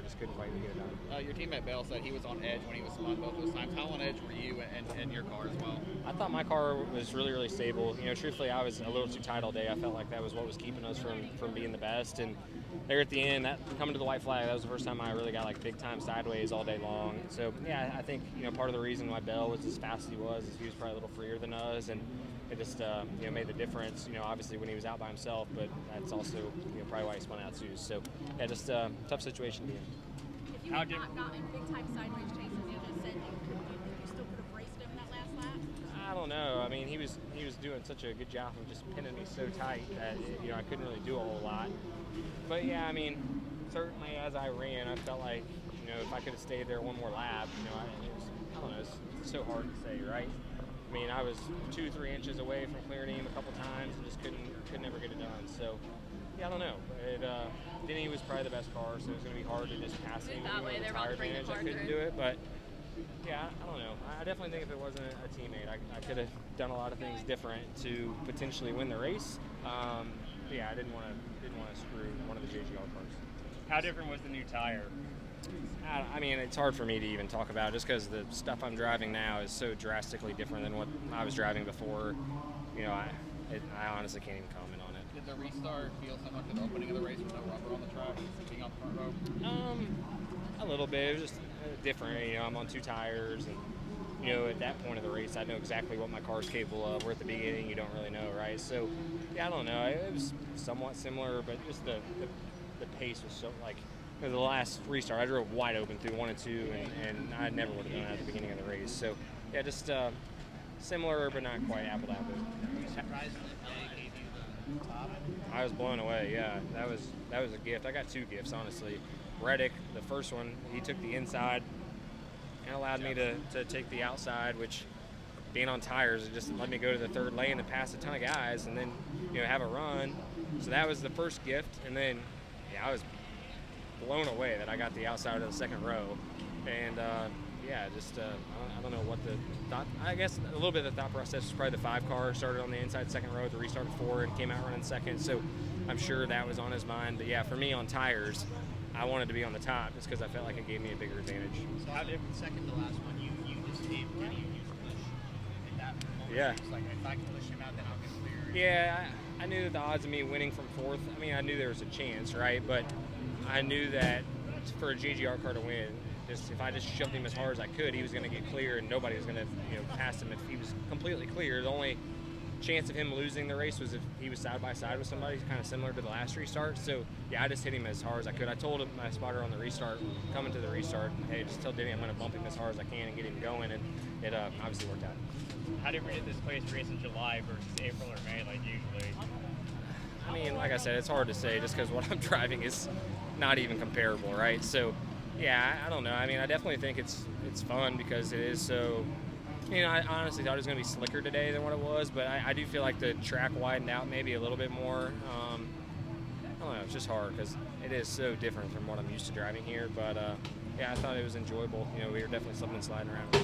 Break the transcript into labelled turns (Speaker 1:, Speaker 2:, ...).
Speaker 1: just couldn't quite get it done.
Speaker 2: Your teammate Bell said he was on edge when he was spun both those times. How on edge were you and your car as well?
Speaker 1: I thought my car was really, really stable. Truthfully, I was a little too tight all day. I felt like that was what was keeping us from being the best. And there at the end, coming to the white flag, that was the first time I really got like big time sideways all day long. So yeah, I think part of the reason why Bell was as fast as he was is he was probably a little freer than us, and it just made the difference. Obviously when he was out by himself, but that's also probably why he spun out too. So yeah, just a tough situation to be in.
Speaker 3: If you had not gotten big time sideways chases, you just said you still could have raced him that last lap.
Speaker 1: I don't know. I mean, he was doing such a good job of just pinning me so tight that I couldn't really do a whole lot. But yeah, I mean, certainly as I ran, I felt like if I could have stayed there one more lap, I don't know. It's so hard to say, right? I mean, I was 2-3 inches away from clearing him a couple times and just could never get it done. So yeah, I don't know. Denny was probably the best car, so it was going to be hard to just pass him.
Speaker 3: That way, they're about to bring the car
Speaker 1: I couldn't do it, but yeah, I don't know. I definitely think if it wasn't a teammate, I could have done a lot of things different to potentially win the race. Yeah, I didn't want to screw one of the JGR cars.
Speaker 4: How different was the new tire?
Speaker 1: I mean, it's hard for me to even talk about just because the stuff I'm driving now is so drastically different than what I was driving before. I honestly can't even comment on it.
Speaker 2: Did the restart feel similar to the opening of the race with no rubber on the track, being on the front row?
Speaker 1: A little bit. It was just different. I'm on 2 tires, and at that point of the race, I know exactly what my car's capable of. Where at the beginning, you don't really know, right? So, yeah, I don't know. It was somewhat similar, but just the pace was so the last restart, I drove wide open through 1 and 2, and I never would have done that at the beginning of the race. So, yeah, just similar, but not quite apple to apple.
Speaker 2: Were you surprised that they gave you the top?
Speaker 1: I was blown away. Yeah, that was a gift. I got 2 gifts, honestly. Reddick, the first one, he took the inside and allowed me to take the outside, which being on tires, it just let me go to the 3rd lane and pass a ton of guys, and then have a run. So that was the first gift, and then I was blown away that I got the outside of the 2nd row, and I don't know what the thought. I guess a little bit of the thought process was probably the 5 car started on the inside 2nd row, the restarted 4 and came out running 2nd. So I'm sure that was on his mind. But yeah, for me on tires, I wanted to be on the top just because I felt like it gave me a bigger advantage.
Speaker 2: So how different second to last one? You just gave Denny a huge push in that moment.
Speaker 1: Yeah.
Speaker 2: It's like if I can push him out, then I'll get clear.
Speaker 1: Yeah, I knew that the odds of me winning from 4th. I mean, I knew there was a chance, right? But I knew that for a JGR car to win, if I just shoved him as hard as I could, he was going to get clear, and nobody was going to pass him if he was completely clear. The only chance of him losing the race was if he was side by side with somebody, kind of similar to the last restart. So yeah, I just hit him as hard as I could. I told him, my spotter on the restart, coming to the restart, hey, just tell Denny I'm going to bump him as hard as I can and get him going, and it obviously worked out.
Speaker 4: How different did this place race in July versus April or May like usually?
Speaker 1: I mean, like I said, it's hard to say just because what I'm driving is not even comparable, right? So yeah, I don't know. I mean, I definitely think it's fun because it is so. I honestly thought it was going to be slicker today than what it was, but I do feel like the track widened out maybe a little bit more. I don't know. It's just hard because it is so different from what I'm used to driving here. But yeah, I thought it was enjoyable. We were definitely slipping and sliding around.